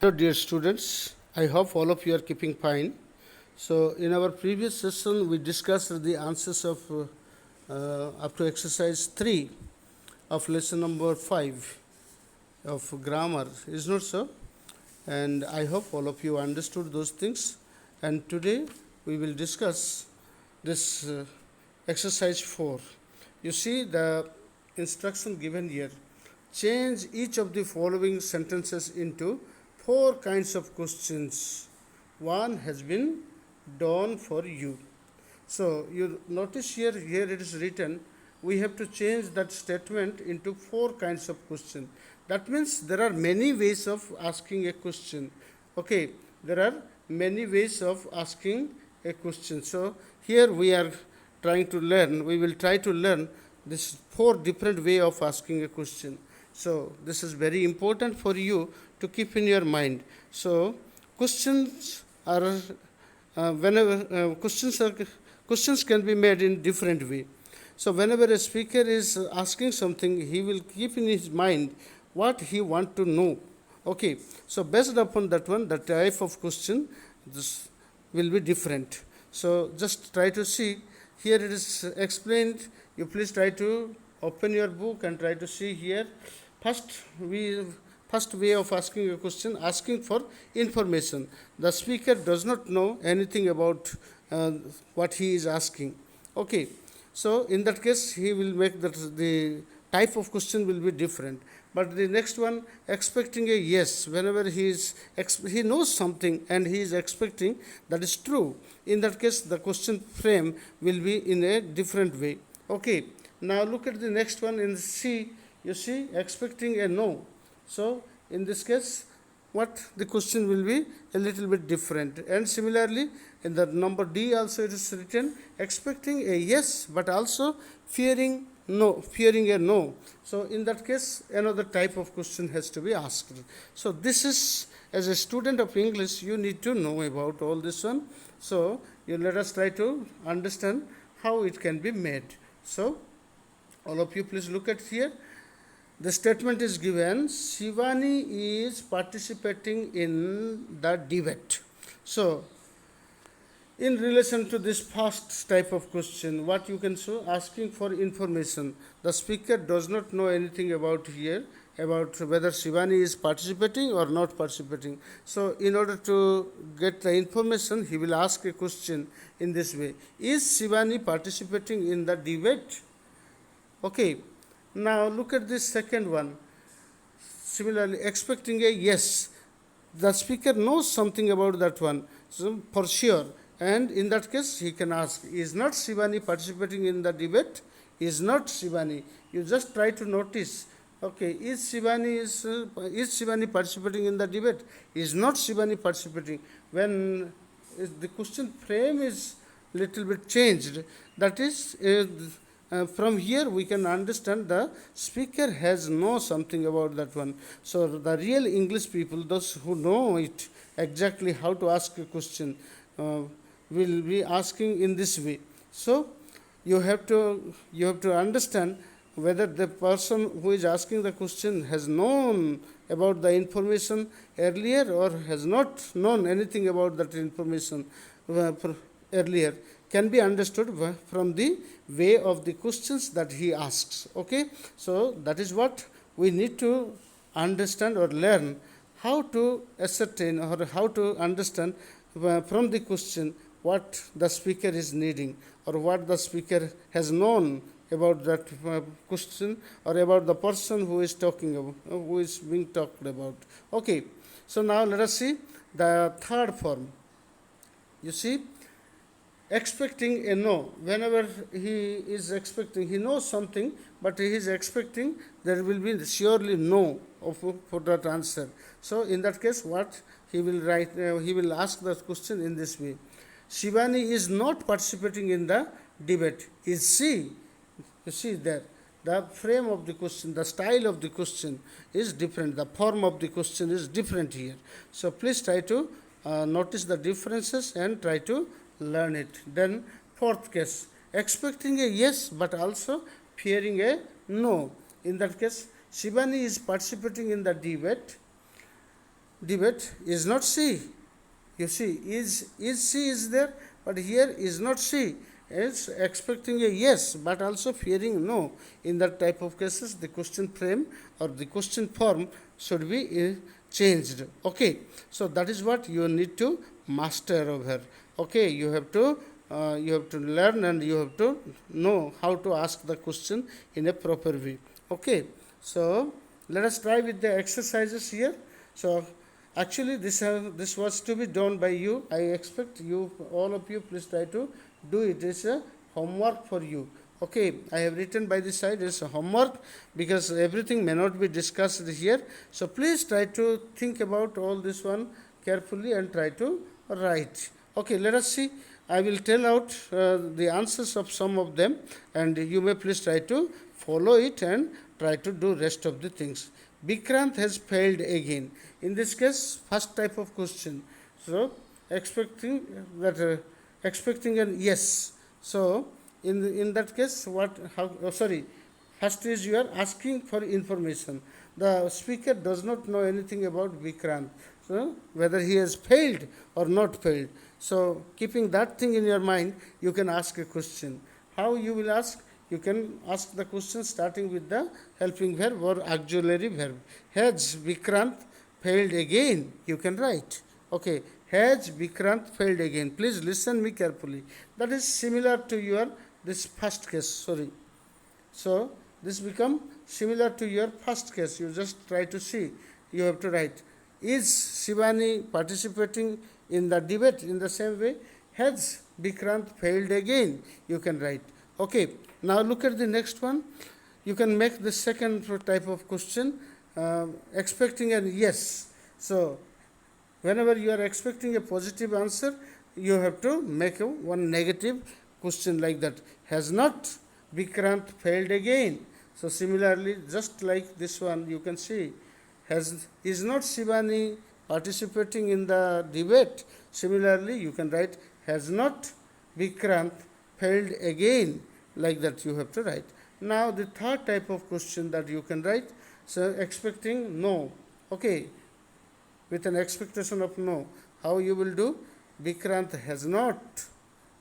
Hello, dear students. I hope all of you are keeping fine. So, in our previous session, we discussed the answers of up to exercise 3 of lesson number 5 of grammar. Is not so? And I hope all of you understood those things. And today we will discuss this exercise 4. You see the instruction given here. Change each of the following sentences into 4 kinds of questions. One has been done for you. So you notice here it is written, we have to change that statement into 4 kinds of question. That means there are many ways of asking a question. Okay, there are many ways of asking a question. So here we are we will try to learn this 4 different way of asking a question. So this is very important for you to keep in your mind. So questions are whenever questions can be made in different way. So whenever a speaker is asking something, he will keep in his mind what he want to know. Okay, so based upon that one, the type of question this will be different. So just try to see, here it is explained. You please try to open your book and try to see here. First way of asking a question, asking for information. The speaker does not know anything about what he is asking. Okay, so in that case he will make that the type of question will be different. But the next one, expecting a yes, whenever he knows something and he is expecting that is true, in that case the question frame will be in a different way. Okay, now look at the next one in C. You see, expecting a no. So in this case, what the question will be a little bit different. And similarly, in the number D also it is written, expecting a yes, but also fearing a no. So in that case, another type of question has to be asked. So this is, as a student of English, you need to know about all this one. So you let us try to understand how it can be made. So all of you please look at here. The statement is given, Shivani is participating in the debate. So in relation to this first type of question, what you can show, asking for information. The speaker does not know anything about here, about whether Shivani is participating or not participating. So in order to get the information, he will ask a question in this way. Is Shivani participating in the debate? Okay. Now look at this second one. Similarly, expecting a yes. The speaker knows something about that one, so for sure. And in that case, he can ask, is not Shivani participating in the debate? Is not Shivani. You just try to notice, okay, is Shivani participating in the debate? Is not Shivani participating? When the question frame is little bit changed, that is, from here we can understand the speaker has know something about that one. So the real English people, those who know it exactly how to ask a question, will be asking in this way. So you have to understand whether the person who is asking the question has known about the information earlier or has not known anything about that information earlier, can be understood from the way of the questions that he asks. Okay, so that is what we need to understand or learn, how to ascertain or how to understand from the question what the speaker is needing or what the speaker has known about that question or about the person who is talking about, who is being talked about. Okay, so now let us see the third form. You see, expecting a no. Whenever he is expecting, he knows something, but he is expecting there will be surely no for that answer. So in that case, what he will write, he will ask the question in this way: Shivani is not participating in the debate. Is she? You see there, the frame of the question, the style of the question is different. The form of the question is different here. So please try to notice the differences and try to learn it. Then fourth case, expecting a yes but also fearing a no. In that case, Shivani is participating in the debate. debate is not she. You see, is she is there, but here is not she. It's expecting a yes, but also fearing no. In that type of cases, the question frame or the question form should be changed. Okay, so that is what you need to master over. Okay, you have to learn and you have to know how to ask the question in a proper way. Okay, so let us try with the exercises here. So actually this was to be done by you. I expect you, all of you, please try to do it. It's a homework for you. Okay, I have written by this side as a homework because everything may not be discussed here. So please try to think about all this one carefully and try to write. Okay, let us see. I will tell out the answers of some of them, and you may please try to follow it and try to do rest of the things. Vikrant has failed again. In this case, first type of question. So expecting that expecting an yes. So in that case, what how sorry, first is you are asking for information. The speaker does not know anything about Vikrant. So whether he has failed or not failed. So keeping that thing in your mind, you can ask a question. How you will ask? You can ask the question starting with the helping verb or auxiliary verb. Has Vikrant failed again? You can write. Okay. Has Vikrant failed again? Please listen me carefully. That is similar to your this first case. Sorry. So this become similar to your first case. You just try to see. You have to write. Is Shivani participating in the debate in the same way? Has Vikrant failed again? You can write. Okay. Now look at the next one. You can make the second type of question expecting a yes. So whenever you are expecting a positive answer, you have to make one negative question like that. Has not Vikrant failed again? So similarly, just like this one, you can see, is not Shivani participating in the debate? Similarly, you can write, has not Vikrant failed again? Like that you have to write. Now the third type of question that you can write, so expecting no. Okay, with an expectation of no. How you will do? Vikrant has not.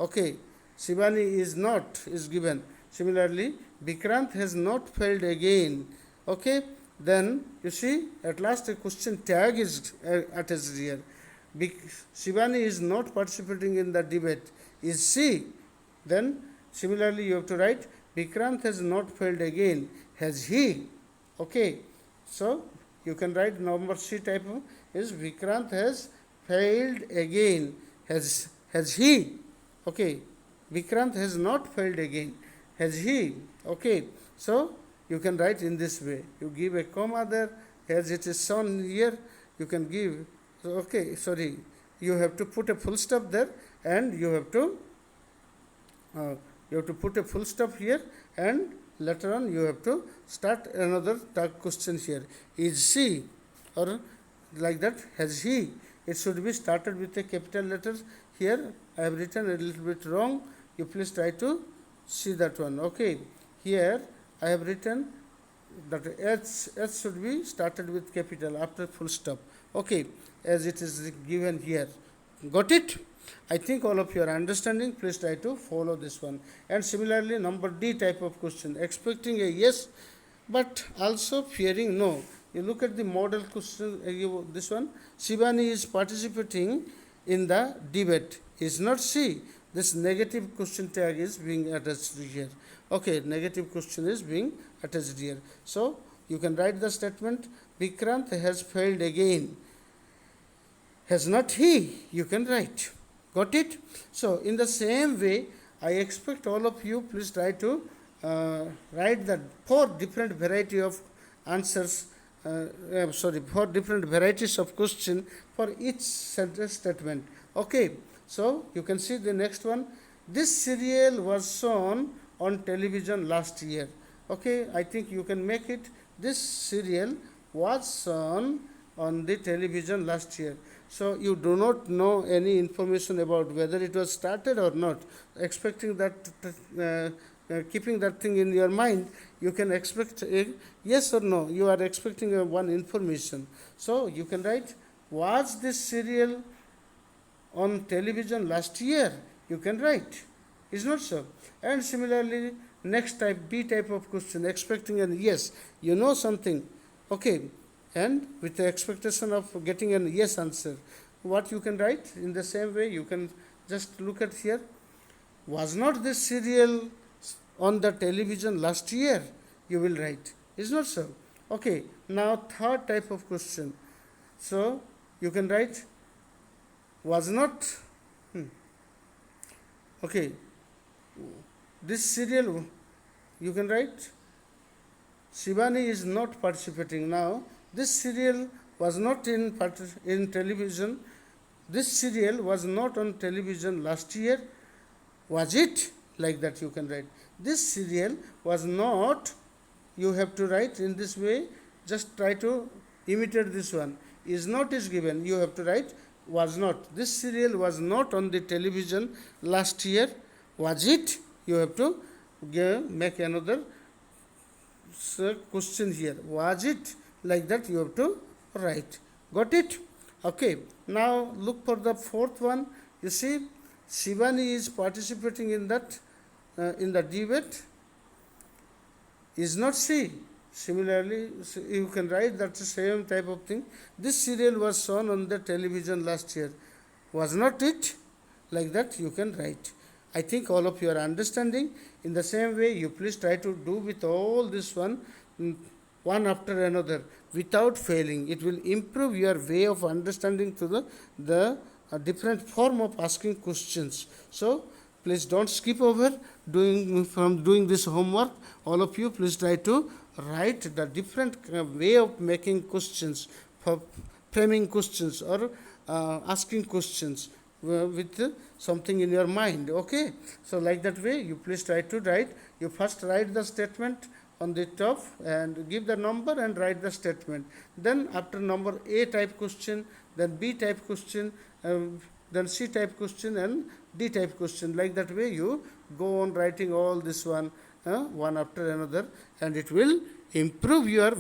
Okay, Shivani is not is given. Similarly, Vikrant has not failed again. Okay, then you see at last a question tag is attached here. Shivani is not participating in the debate. Is she? Then similarly you have to write Vikrant has not failed again. Has he? Okay, so you can write number C type of is Vikrant has failed again. Has he? Okay, Vikrant has not failed again. Has he? Okay, so you can write in this way. You give a comma there, as it is shown here. You can give. Okay, sorry. You have to put a full stop there, and you have to put a full stop here, and later on you have to start another tag question here. Is she? Or like that, has he? It should be started with a capital letters. Here I have written a little bit wrong. You please try to see that one. Okay, here I have written that H should be started with capital after full stop. Okay, as it is given here. Got it? I think all of you are understanding. Please try to follow this one. And similarly, number D type of question, expecting a yes, but also fearing no. You look at the model question, this one. Shivani is participating in the debate. Is not she? This negative question tag is being attached here. Okay, negative question is being attached here. So you can write the statement, Vikrant has failed again. Has not he? You can write. Got it? So in the same way, I expect all of you please try to write the 4 different variety of answers. 4 different varieties of question for each sentence statement. Okay. So you can see the next one. This serial was shown on television last year. Okay. I think you can make it. This serial was shown on the television last year. So you do not know any information about whether it was started or not. Expecting that, keeping that thing in your mind, you can expect a yes or no. You are expecting one information. So you can write Was this serial on television last year? You can write. Is not so? And similarly, next type, B type of question, expecting an yes. You know something, okay, and with the expectation of getting an yes answer. What you can write in the same way, you can just look at here. Was not this serial on the television last year? You will write. Is not so? Okay, now third type of question. So you can write was not, okay, this serial, you can write Shivani is not participating now. This serial was not in television. This serial was not on television last year. Was it? Like that you can write. This serial was not, you have to write in this way. Just try to imitate this one. Is not is given. You have to write was not. This serial was not on the television last year. Was it? You have to make another question here. Was it? Like that you have to write. Got it? Okay. Now look for the fourth one. You see, Shivani is participating in that in the debate. Is not she? Similarly, you can write that same type of thing. This serial was shown on the television last year. Was not it? Like that you can write. I think all of you are understanding. In the same way, you please try to do with all this one, one after another, without failing. It will improve your way of understanding to the different form of asking questions. So please don't skip over doing this homework. All of you, please try to write the different way of making questions, for framing questions or asking questions with something in your mind. Okay, so like that way you please try to write. You first write the statement on the top and give the number and write the statement. Then after number A type question, then B type question, then C type question and D type question. Like that way you go on writing all this one one after another, and it will improve your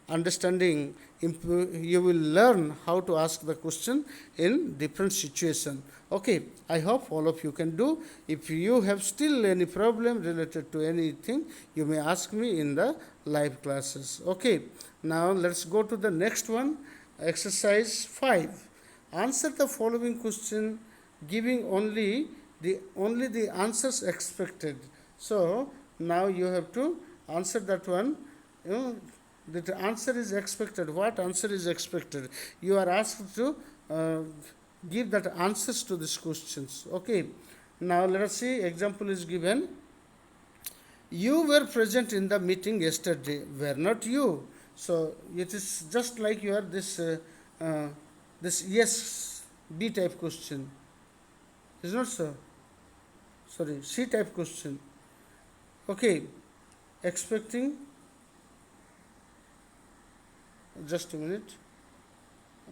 understanding. You will learn how to ask the question in different situation. Okay, I hope all of you can do. If you have still any problem related to anything, you may ask me in the live classes. Okay, now let's go to the next one. Exercise 5. Answer the following question giving only the answers expected. So now you have to answer that one. The answer is expected. What answer is expected? You are asked to give that answers to these questions. Okay. Now let us see. Example is given. You were present in the meeting yesterday. Were not you? So it is just like you are this yes B type question. Is not so? Sorry, C type question. Okay, expecting. Just a minute.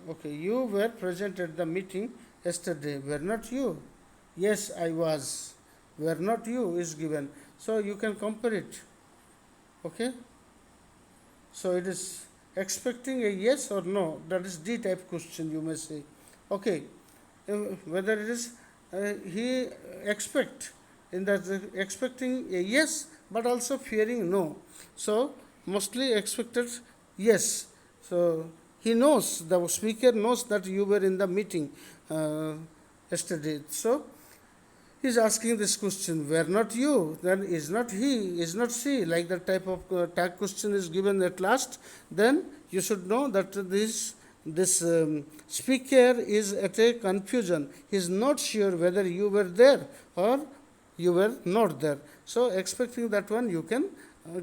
Okay, you were present at the meeting yesterday. Were not you? Yes, I was. Were not you is given. So you can compare it. Okay. So it is expecting a yes or no. That is D type question, you may say. Okay. Whether it is he expect in that expecting a yes but also fearing no. So mostly expected yes. So he knows, the speaker knows that you were in the meeting yesterday. So he is asking this question, were not you? Then is not he, is not she, like that type of tag question is given at last. Then you should know that this speaker is at a confusion. He is not sure whether you were there or you were not there. So expecting that one, you can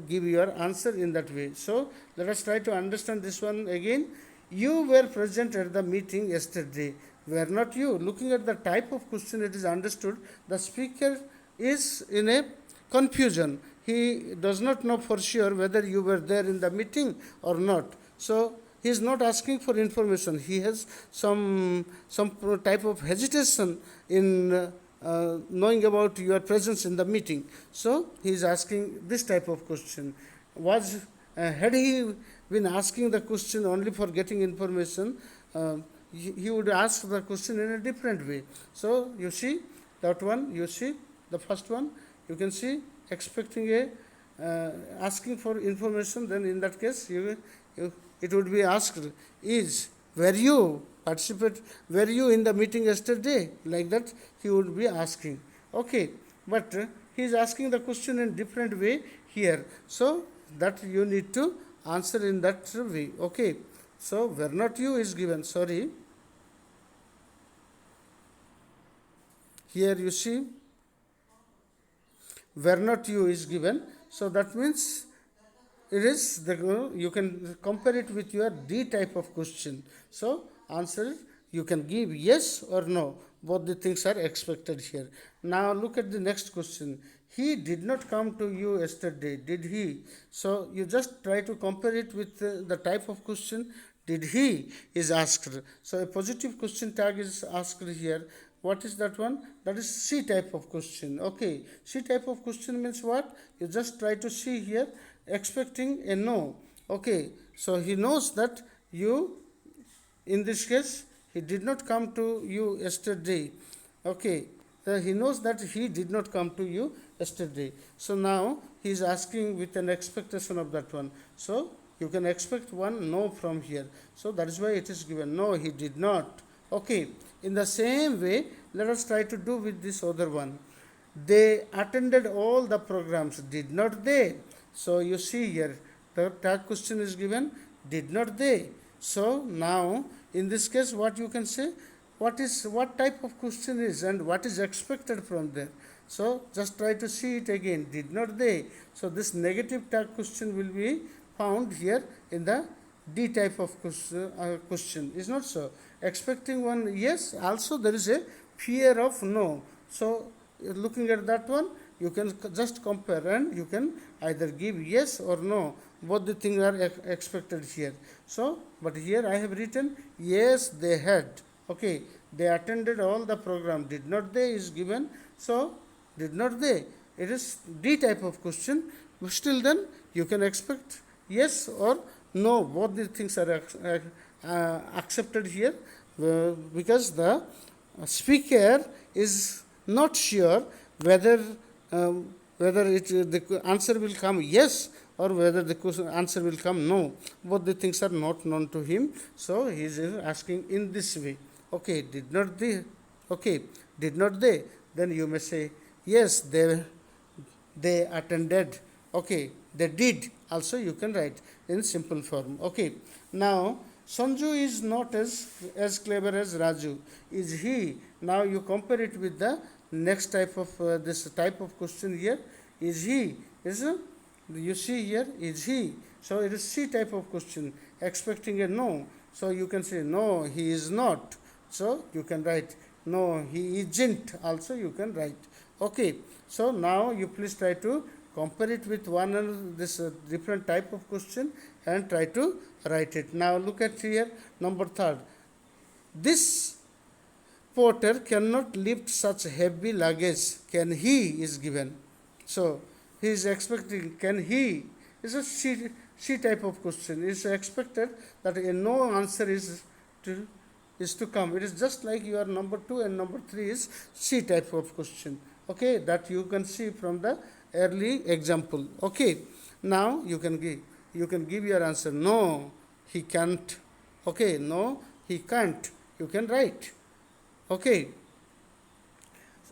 give your answer in that way. So let us try to understand this one again. You were present at the meeting yesterday. Were not you? Looking at the type of question, it is understood the speaker is in a confusion. He does not know for sure whether you were there in the meeting or not. So he is not asking for information. He has some type of hesitation in knowing about your presence in the meeting. So he is asking this type of question. Had he been asking the question only for getting information, he would ask the question in a different way. So you see that one, you see the first one, you can see expecting a asking for information. Then in that case, it would be asked, is were you participate, were you in the meeting yesterday, like that he would be asking. Okay, but he is asking the question in different way here, so that you need to answer in that way. Okay, so were not you is given, sorry, here you see were not you is given, so that means it is the, you can compare it with your D type of question. So answer, you can give yes or no, both the things are expected here. Now look at the next question. He did not come to you yesterday, did he? So you just try to compare it with the type of question did he is asked. So a positive question tag is asked here. What is that one? That is C type of question. Okay, C type of question means what? You just try to see here expecting a no. Okay, so he knows that you, in this case, he did not come to you yesterday. Okay, he knows that he did not come to you yesterday. So now he is asking with an expectation of that one. So you can expect one no from here. So that is why it is given. No, he did not. Okay, in the same way, let us try to do with this other one. They attended all the programs, did not they? So you see here, the tag question is given, did not they? So now, in this case, what you can say, what type of question is and what is expected from there. So just try to see it again, did not they? So this negative tag question will be found here in the D type of question, is not so? Expecting one yes, also there is a fear of no. So looking at that one, you can just compare and you can either give yes or no. Both the things are expected here. So, but here I have written yes, they had. Okay, they attended all the program. Did not they is given. So, did not they? It is D type of question. Still then, you can expect yes or no. Both the things are accepted here because the speaker is not sure whether the answer will come yes or whether the answer will come no. Both the things are not known to him, so he is asking in this way. Okay, did not they? Okay, did not they? Then you may say yes, they attended. Okay, they did. Also you can write in simple form. Okay, now Sanju is not as clever as Raju. Is he? Now you compare it with the next type of this type of question here. Is he? Is you see here, is he? So it is C type of question, expecting a no. So you can say no, he is not. So you can write no, he isn't. Also you can write. Okay. So now you please try to compare it with one and this different type of question and try to write it. Now look at here, number third. This porter cannot lift such heavy luggage. Can he is given. So he is expecting can he is a C type of question. It is expected that a no answer is to come. It is just like your number 2 and number 3 is C type of question. Okay, that you can see from the early example. Okay, now you can give your answer. No, he can't. Okay, no, he can't. You can write. Okay,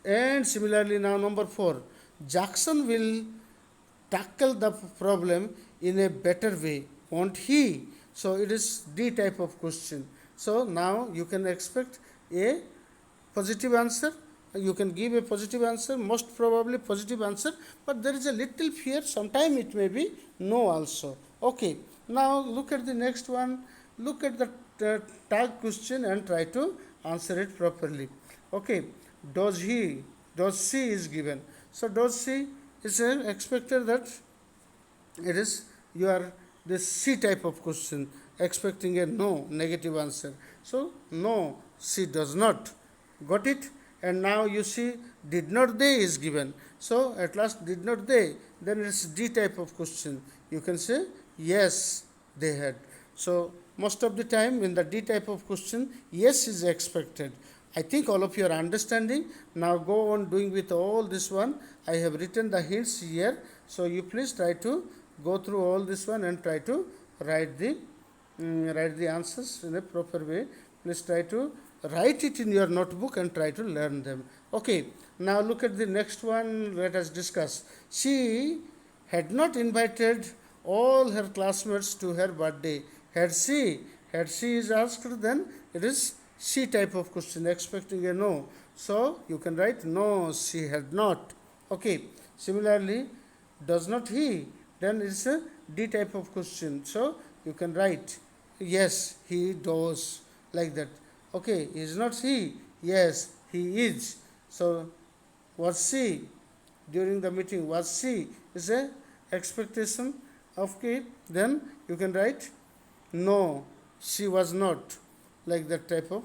and similarly now number 4, Jackson will tackle the problem in a better way, won't he? So it is D type of question. So now you can expect a positive answer. You can give a positive answer, most probably positive answer, but there is a little fear, sometime it may be no also. Okay, now look at the next one. Look at the tag question and try to answer it properly. Okay, does he, does she is given. So does she is expected that it is your this C type of question, expecting a no, negative answer. So no, she does not. Got it? And now you see did not they is given. So at last did not they, then it's D type of question. You can say yes, they had. So most of the time in the D type of question, yes is expected. I think all of you are understanding. Now go on doing with all this one. I have written the hints here. So you please try to go through all this one and try to write the answers in a proper way. Please try to write it in your notebook and try to learn them. Okay, now look at the next one. Let us discuss. She had not invited all her classmates to her birthday. Had she? Had she is asked, then it is she type of question, expecting a no. So you can write no, she had not. Okay. Similarly, does not he? Then it's a D type of question. So you can write yes, he does, like that. Okay. Is not he? Yes, he is. So was she during the meeting? Was she? Is a expectation. Okay. Then you can write no, she was not, like that type of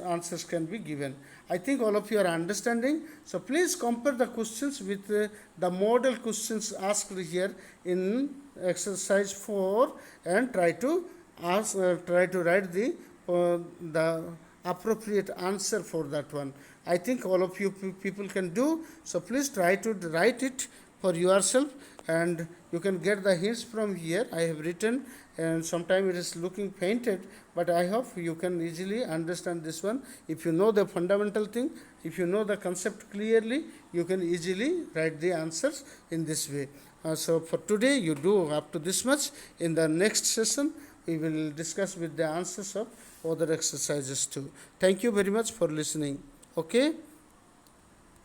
answers can be given. I think all of you are understanding. So please compare the questions with the model questions asked here in exercise 4 and try to write the appropriate answer for that one. I think all of you people can do. So please try to write it for yourself, and you can get the hints from here. I have written, and sometimes it is looking painted, but I hope you can easily understand this one. If you know the fundamental thing, if you know the concept clearly, you can easily write the answers in this way. So for today you do up to this much. In the next session we will discuss with the answers of other exercises too. Thank you very much for listening. Okay.